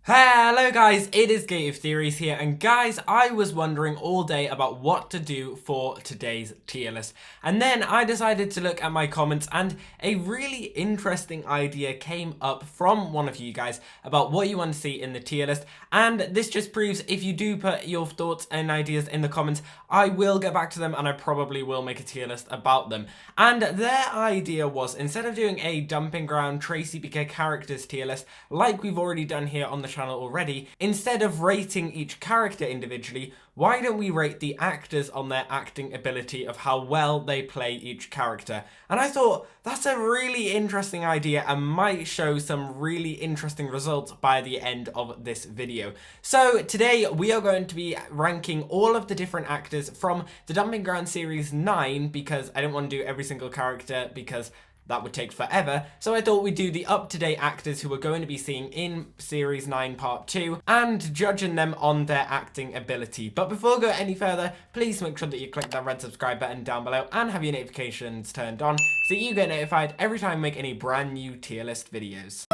Hello guys, it is Gate of Theories here, and guys, I was wondering all day about what to do for today's tier list, and then I decided to look at my comments, and a really interesting idea came up from one of you guys about what you want to see in the tier list, and this just proves if you do put your thoughts and ideas in the comments, I will get back to them, and I probably will make a tier list about them. And their idea was, instead of doing a dumping ground Tracy BK characters tier list, like we've already done here on the channel already, instead of rating each character individually, why don't we rate the actors on their acting ability of how well they play each character? And I thought that's a really interesting idea and might show some really interesting results by the end of this video. So today we are going to be ranking all of the different actors from the Dumping Ground Series 9, because I don't want to do every single character because that would take forever, so I thought we'd do the up-to-date actors who we're going to be seeing in Series 9 Part 2 and judging them on their acting ability. But before we go any further, please make sure that you click that red subscribe button down below and have your notifications turned on so you get notified every time we make any brand new tier list videos.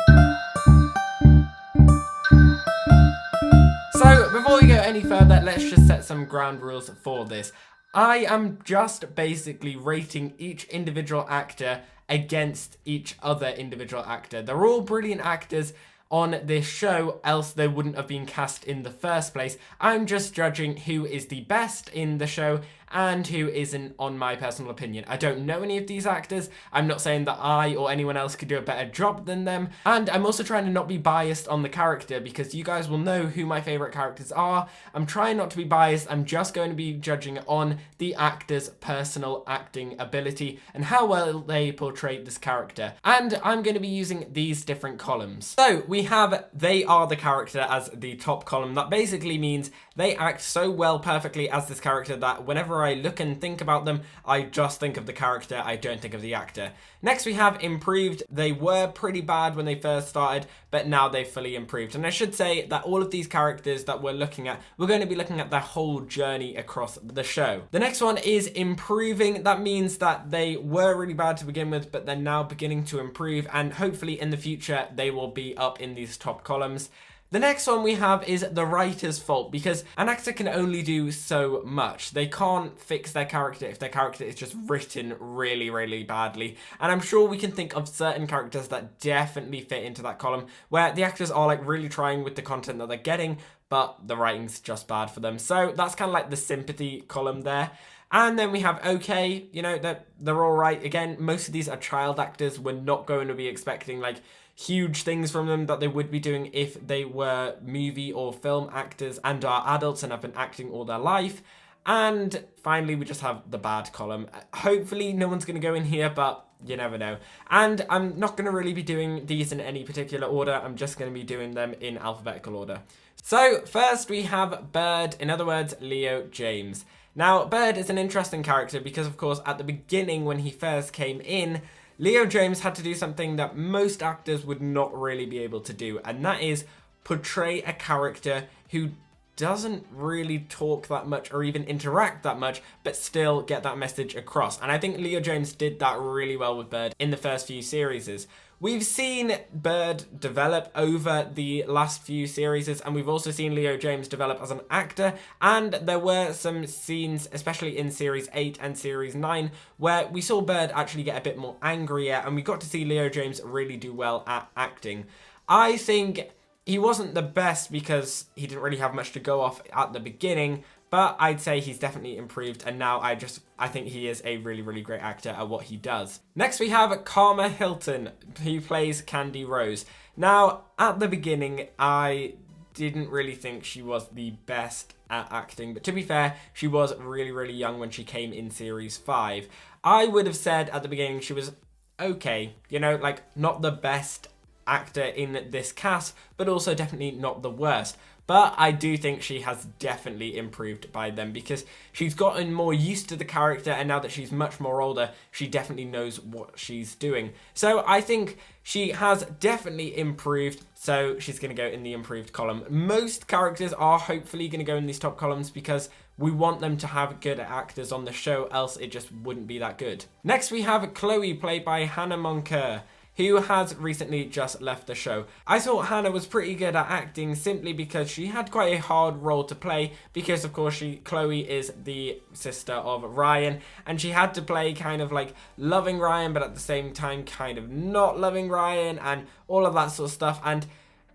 So before we go any further, let's just set some ground rules for this. I am just basically rating each individual actor against each other individual actor. They're all brilliant actors on this show, else they wouldn't have been cast in the first place. I'm just judging who is the best in the show and who isn't, on my personal opinion. I don't know any of these actors. I'm not saying that I or anyone else could do a better job than them. And I'm also trying to not be biased on the character, because you guys will know who my favorite characters are. I'm trying not to be biased. I'm just going to be judging on the actor's personal acting ability and how well they portray this character. And I'm going to be using these different columns. So we have they are the character as the top column. That basically means they act so well perfectly as this character that whenever I look and think about them, I just think of the character, I don't think of the actor. Next we have improved. They were pretty bad when they first started, but now they've fully improved. And I should say that all of these characters that we're looking at, we're going to be looking at their whole journey across the show. The next one is improving. That means that they were really bad to begin with, but they're now beginning to improve, and hopefully in the future they will be up in these top columns. The next one we have is the writer's fault, because an actor can only do so much. They can't fix their character if their character is just written really, really badly. And I'm sure we can think of certain characters that definitely fit into that column, where the actors are like really trying with the content that they're getting, but the writing's just bad for them. So that's kind of like the sympathy column there. And then we have okay, you know, they're all right. Again, most of these are child actors. We're not going to be expecting like huge things from them that they would be doing if they were movie or film actors and are adults and have been acting all their life. And finally, we just have the bad column. Hopefully no one's going to go in here, but you never know. And I'm not going to really be doing these in any particular order. I'm just going to be doing them in alphabetical order. So first we have Bird, in other words, Leo James. Now, Bird is an interesting character because, of course, at the beginning when he first came in, Leo James had to do something that most actors would not really be able to do, and that is portray a character who doesn't really talk that much or even interact that much, but still get that message across. And I think Leo James did that really well with Bird in the first few series. We've seen Bird develop over the last few series, and we've also seen Leo James develop as an actor, and there were some scenes, especially in Series 8 and Series 9, where we saw Bird actually get a bit more angrier, and we got to see Leo James really do well at acting. I think he wasn't the best because he didn't really have much to go off at the beginning, but I'd say he's definitely improved, and now I think he is a really, really great actor at what he does. Next we have Karma Hilton, who plays Candy Rose. Now, at the beginning, I didn't really think she was the best at acting, but to be fair, she was really, really young when she came in Series 5. I would have said at the beginning she was okay, you know, like not the best actor in this cast, but also definitely not the worst. But I do think she has definitely improved by then, because she's gotten more used to the character, and now that she's much more older, she definitely knows what she's doing. So I think she has definitely improved, so she's going to go in the improved column. Most characters are hopefully going to go in these top columns because we want them to have good actors on the show, else it just wouldn't be that good. Next we have Chloe, played by Hannah Moncur. who has recently just left the show. I thought Hannah was pretty good at acting simply because she had quite a hard role to play because, of course, Chloe is the sister of Ryan, and she had to play kind of like loving Ryan, but at the same time kind of not loving Ryan and all of that sort of stuff. And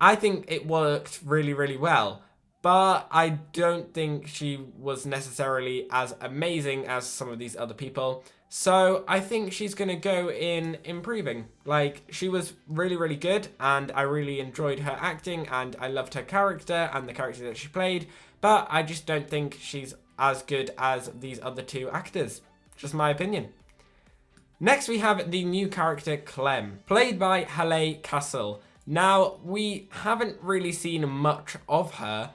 I think it worked really, really well. But I don't think she was necessarily as amazing as some of these other people. So I think she's going to go in improving. Like, she was really, really good, and I really enjoyed her acting, and I loved her character and the character that she played. But I just don't think she's as good as these other two actors. Just my opinion. Next, we have the new character Clem, played by Halle Castle. Now, we haven't really seen much of her,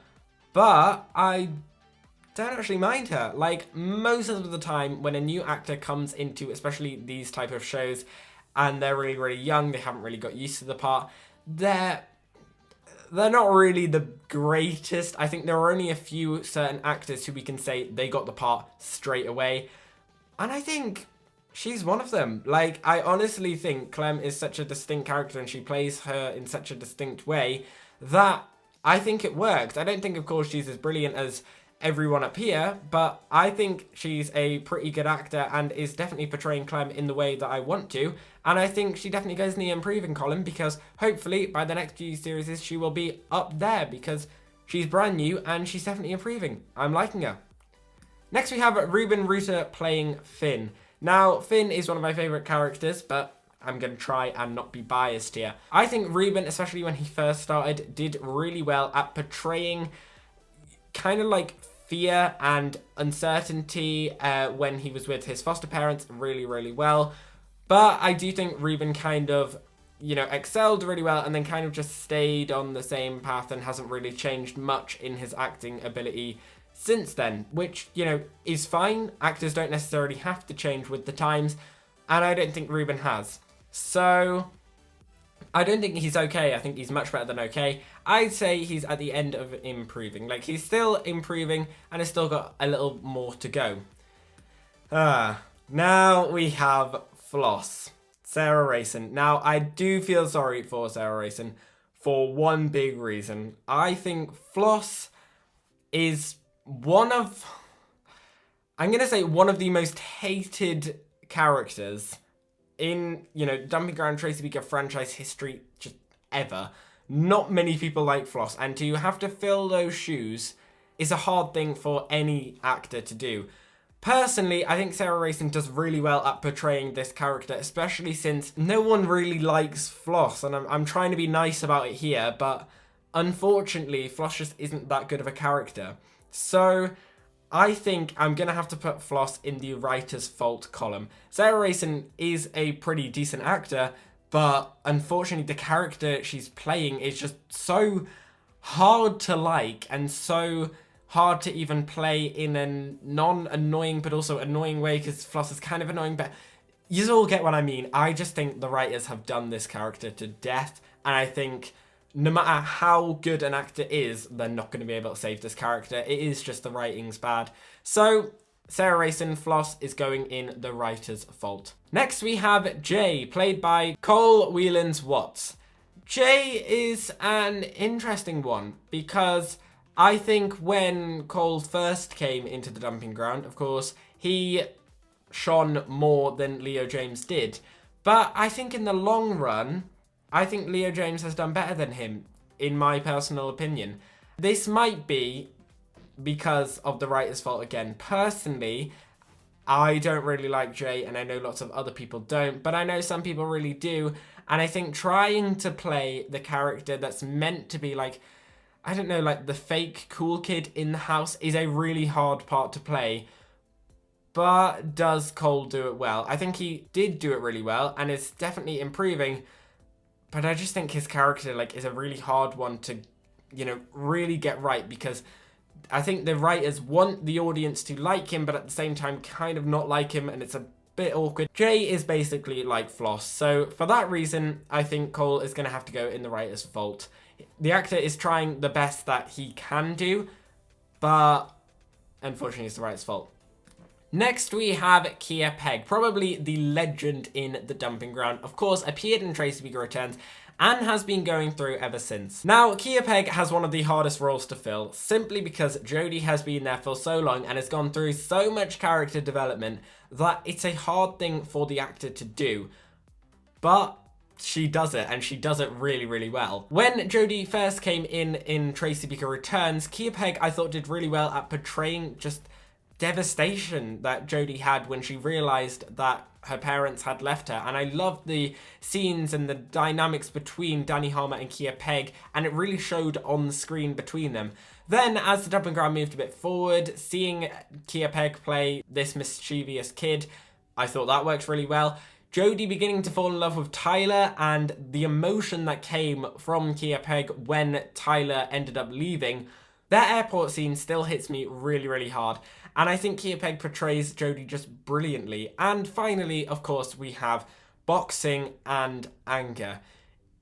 but I don't actually mind her. Like, most of the time when a new actor comes into especially these type of shows and they're really, really young, they haven't really got used to the part, they're not really the greatest. I think there are only a few certain actors who we can say they got the part straight away. And I think she's one of them. Like, I honestly think Clem is such a distinct character and she plays her in such a distinct way that I think it works. I don't think, of course, she's as brilliant as everyone up here, but I think she's a pretty good actor and is definitely portraying Clem in the way that I want to. And I think she definitely goes in the improving column because hopefully by the next few series she will be up there because she's brand new and she's definitely improving. I'm liking her. Next we have Ruben Ruta playing Finn. Now, Finn is one of my favourite characters, but I'm going to try and not be biased here. I think Ruben, especially when he first started, did really well at portraying kind of like fear and uncertainty when he was with his foster parents really, really well. But I do think Ruben kind of, excelled really well and then kind of just stayed on the same path and hasn't really changed much in his acting ability since then, which, is fine. Actors don't necessarily have to change with the times, and I don't think Ruben has. So I don't think he's okay. I think he's much better than okay. I'd say he's at the end of improving. Like, he's still improving and has still got a little more to go. Now we have Floss, Sarah Rayson. Now, I do feel sorry for Sarah Rayson for one big reason. I think Floss is one of the most hated characters in, Dumping Ground Tracy Beaker franchise history just ever. Not many people like Floss, and to have to fill those shoes is a hard thing for any actor to do. Personally, I think Sarah Rayson does really well at portraying this character, especially since no one really likes Floss, and I'm trying to be nice about it here, but unfortunately, Floss just isn't that good of a character. So I think I'm going to have to put Floss in the writer's fault column. Sarah Rayson is a pretty decent actor, but unfortunately the character she's playing is just so hard to like and so hard to even play in a non-annoying but also annoying way, because Floss is kind of annoying, but you all get what I mean. I just think the writers have done this character to death, and I think no matter how good an actor is, they're not going to be able to save this character. It is just the writing's bad. So Sarah Rayson, Floss is going in the writer's fault. Next we have Jay, played by Cole Whelans Watts. Jay is an interesting one because I think when Cole first came into the dumping ground, of course, he shone more than Leo James did. But I think in the long run, I think Leo James has done better than him, in my personal opinion. This might be because of the writer's fault again. Personally, I don't really like Jay, and I know lots of other people don't, but I know some people really do. And I think trying to play the character that's meant to be like, I don't know, like the fake cool kid in the house is a really hard part to play. But does Cole do it well? I think he did do it really well and is definitely improving. But I just think his character is a really hard one to, really get right, because I think the writers want the audience to like him, but at the same time kind of not like him, and it's a bit awkward. Jay is basically like Floss. So for that reason, I think Cole is going to have to go in the writer's fault. The actor is trying the best that he can do, but unfortunately it's the writer's fault. Next we have Kia Peg, probably the legend in the dumping ground. Of course, appeared in Tracy Beaker Returns and has been going through ever since. Now, Kia Peg has one of the hardest roles to fill, simply because Jodie has been there for so long and has gone through so much character development that it's a hard thing for the actor to do. But she does it, and she does it really, really well. When Jodie first came in Tracy Beaker Returns, Kia Peg, I thought, did really well at portraying just devastation that Jodie had when she realized that her parents had left her. And I loved the scenes and the dynamics between Danny Harmer and Kia Peg, and it really showed on the screen between them. Then, as the dumping ground moved a bit forward, seeing Kia Peg play this mischievous kid, I thought that worked really well. Jodie beginning to fall in love with Tyler, and the emotion that came from Kia Peg when Tyler ended up leaving, that airport scene still hits me really, really hard. And I think Kia Peg portrays Jodie just brilliantly. And finally, of course, we have boxing and anger.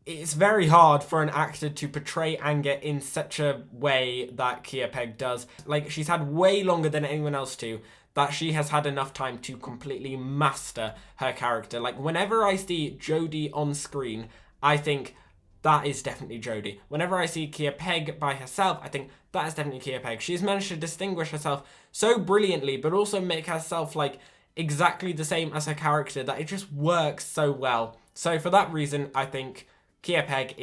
It's very hard for an actor to portray anger in such a way that Kia Peg does. Like, she's had way longer than anyone else to, that she has had enough time to completely master her character. Like, whenever I see Jodie on screen, I think that is definitely Jodie. Whenever I see Kia Peg by herself, I think that is definitely Kia Peg. She's managed to distinguish herself so brilliantly, but also make herself like exactly the same as her character, that it just works so well. So for that reason, I think Kia Peg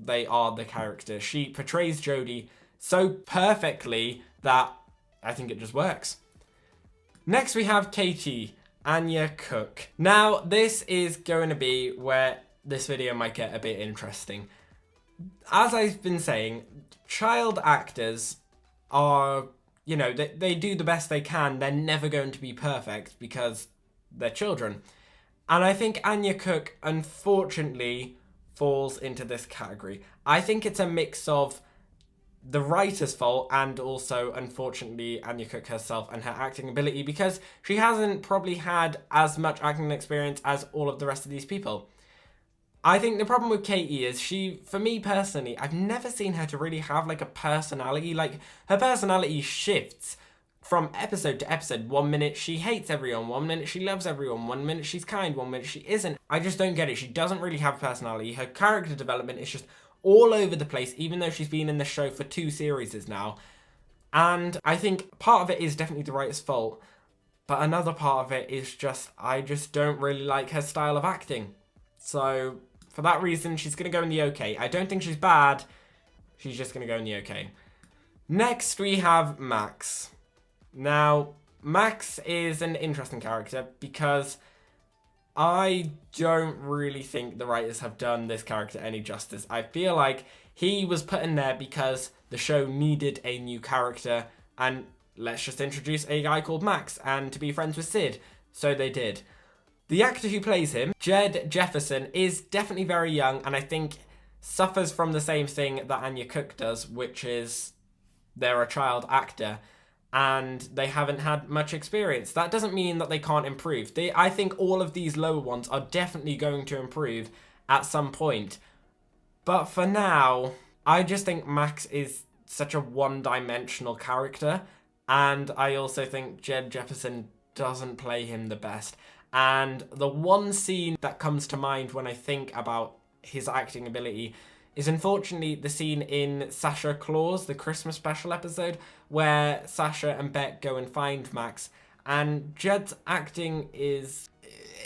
they are the character. She portrays Jodie so perfectly that I think it just works. Next we have Katie, Anya Cook. Now, this is going to be where this video might get a bit interesting. As I've been saying, child actors are, you know, they do the best they can. They're never going to be perfect because they're children. And I think Anya Cook, unfortunately, falls into this category. I think it's a mix of the writer's fault and also, unfortunately, Anya Cook herself and her acting ability, because she hasn't probably had as much acting experience as all of the rest of these people. I think the problem with Katie is for me personally, I've never seen her to really have like a personality. Like, her personality shifts from episode to episode. 1 minute she hates everyone, 1 minute she loves everyone, 1 minute she's kind, 1 minute she isn't. I just don't get it. She doesn't really have a personality. Her character development is just all over the place, even though she's been in the show for 2 series now. And I think part of it is definitely the writer's fault, but another part of it is just, I just don't really like her style of acting. So for that reason, she's going to go in the okay. I don't think she's bad. She's just going to go in the okay. Next, we have Max. Now, Max is an interesting character because I don't really think the writers have done this character any justice. I feel like he was put in there because the show needed a new character, and let's just introduce a guy called Max and to be friends with Sid. So they did. The actor who plays him, Jed Jefferson, is definitely very young, and I think suffers from the same thing that Anya Cook does, which is they're a child actor and they haven't had much experience. That doesn't mean that they can't improve. I think all of these lower ones are definitely going to improve at some point. But for now, I just think Max is such a one-dimensional character, and I also think Jed Jefferson doesn't play him the best. And the one scene that comes to mind when I think about his acting ability is unfortunately the scene in Sasha Claus, the Christmas special episode, where Sasha and Beck go and find Max. And Jed's acting it's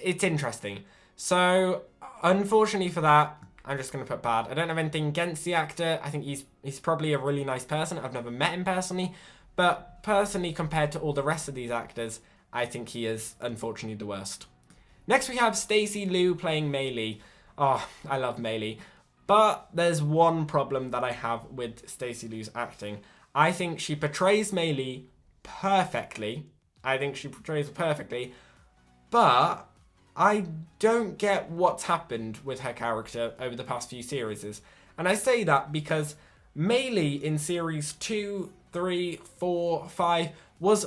interesting. So, unfortunately for that, I'm just going to put bad. I don't have anything against the actor. I think he's probably a really nice person. I've never met him personally. But personally, compared to all the rest of these actors, I think he is, unfortunately, the worst. Next, we have Stacey Liu playing Mei Li. Oh, I love Mei Li. But there's one problem that I have with Stacey Liu's acting. I think she portrays Mei Li perfectly. But I don't get what's happened with her character over the past few series. And I say that because Mei Li in series 2, 3, 4, 5 was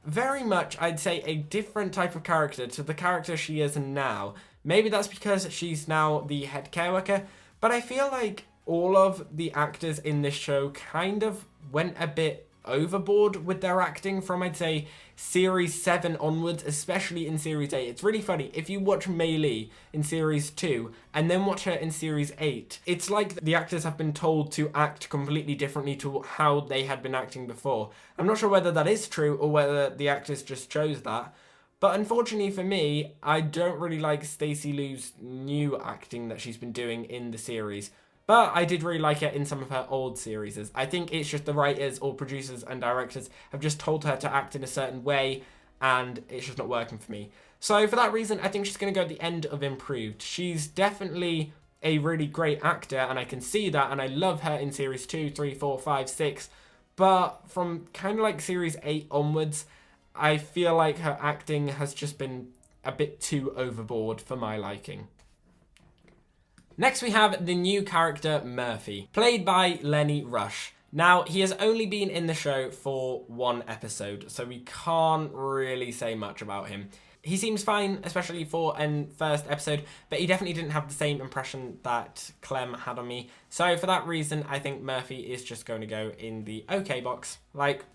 very much, I'd say, a different type of character to the character she is now. Maybe that's because she's now the head care worker, but I feel like all of the actors in this show kind of went a bit overboard with their acting from, I'd say, series 7 onwards, especially in series 8. It's really funny. If you watch Meili in series 2 and then watch her in series 8, it's like the actors have been told to act completely differently to how they had been acting before. I'm not sure whether that is true or whether the actors just chose that. But unfortunately for me, I don't really like Stacey Liu's new acting that she's been doing in the series. But I did really like it in some of her old series. I think it's just the writers or producers and directors have just told her to act in a certain way, and it's just not working for me. So for that reason, I think she's going to go at the end of Improved. She's definitely a really great actor, and I can see that, and I love her in series 2, 3, 4, 5, 6. But from kind of like series 8 onwards, I feel like her acting has just been a bit too overboard for my liking. Next we have the new character Murphy, played by Lenny Rush. Now, he has only been in the show for 1 episode, so we can't really say much about him. He seems fine, especially for an first episode, but he definitely didn't have the same impression that Clem had on me. So for that reason, I think Murphy is just going to go in the okay box. Like,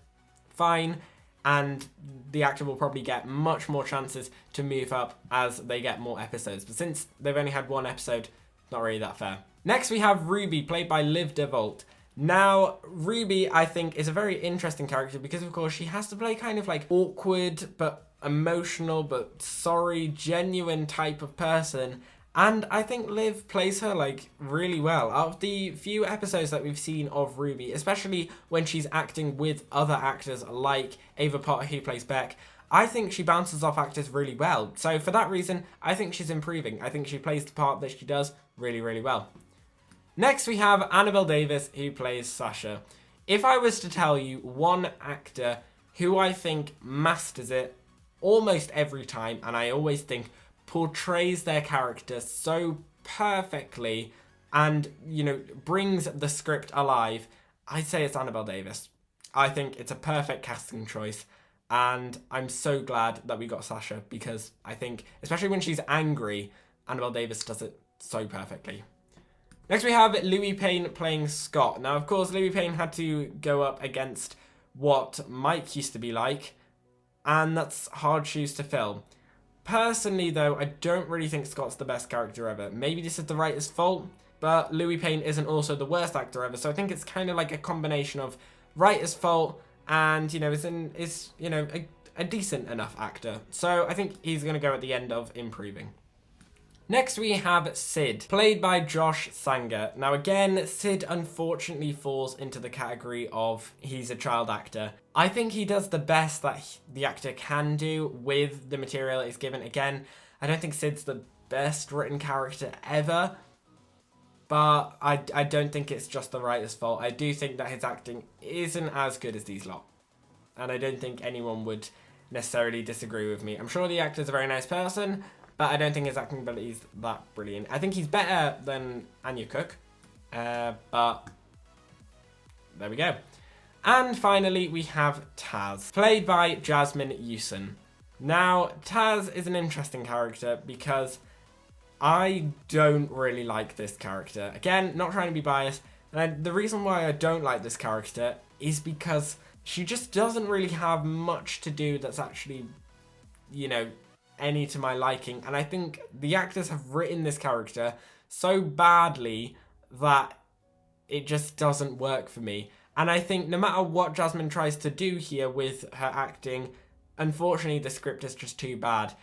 fine. And the actor will probably get much more chances to move up as they get more episodes. But since they've only had 1 episode, not really that fair. Next we have Ruby, played by Liv DeVault. Now, Ruby, I think, is a very interesting character because, of course, she has to play kind of like awkward but emotional but sorry, genuine type of person. And I think Liv plays her like really well. Out of the few episodes that we've seen of Ruby, especially when she's acting with other actors like Ava Potter, who plays Beck, I think she bounces off actors really well. So for that reason, I think she's improving. I think she plays the part that she does really, really well. Next, we have Annabelle Davis, who plays Sasha. If I was to tell you one actor who I think masters it almost every time, and I always think portrays their character so perfectly and, you know, brings the script alive, I'd say it's Annabelle Davis. I think it's a perfect casting choice. And I'm so glad that we got Sasha because I think, especially when she's angry, Annabelle Davis does it so perfectly. Next we have Louis Payne playing Scott. Now, of course, Louis Payne had to go up against what Mike used to be like, and that's hard shoes to fill. Personally, though, I don't really think Scott's the best character ever. Maybe this is the writer's fault, but Louis Payne isn't also the worst actor ever, so I think it's kind of like a combination of writer's fault and, you know, is a decent enough actor. So I think he's going to go at the end of Improving. Next we have Sid, played by Josh Sanger. Now again, Sid unfortunately falls into the category of he's a child actor. I think he does the best that the actor can do with the material that he's given. Again, I don't think Sid's the best written character ever, but I don't think it's just the writer's fault. I do think that his acting isn't as good as these lot, and I don't think anyone would necessarily disagree with me. I'm sure the actor's a very nice person, but I don't think his acting ability is that brilliant. I think he's better than Anya Cook, but there we go. And finally, we have Taz, played by Jasmine Hewson. Now, Taz is an interesting character because I don't really like this character. Again, not trying to be biased. And the reason why I don't like this character is because she just doesn't really have much to do that's actually, you know, any to my liking. And I think the actors have written this character so badly that it just doesn't work for me. And I think no matter what Jasmine tries to do here with her acting, unfortunately the script is just too bad.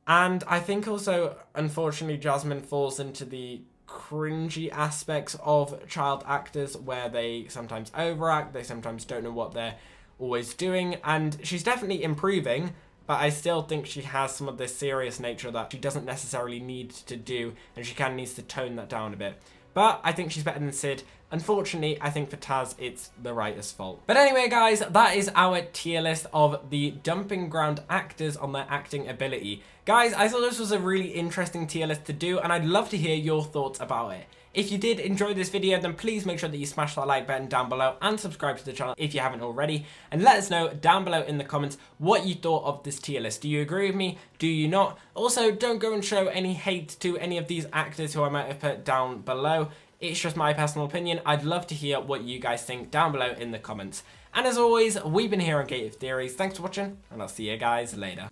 And I think also, unfortunately, Jasmine falls into the cringy aspects of child actors where they sometimes overact, they sometimes don't know what they're always doing, and she's definitely improving, but I still think she has some of this serious nature that she doesn't necessarily need to do, and she kind of needs to tone that down a bit. But I think she's better than Sid. Unfortunately, I think for Taz, it's the writer's fault. But anyway, guys, that is our tier list of the dumping ground actors on their acting ability. Guys, I thought this was a really interesting tier list to do, and I'd love to hear your thoughts about it. If you did enjoy this video, then please make sure that you smash that like button down below and subscribe to the channel if you haven't already. And let us know down below in the comments what you thought of this tier list. Do you agree with me? Do you not? Also, don't go and show any hate to any of these actors who I might have put down below. It's just my personal opinion. I'd love to hear what you guys think down below in the comments. And as always, we've been here on Gated Theories. Thanks for watching, and I'll see you guys later.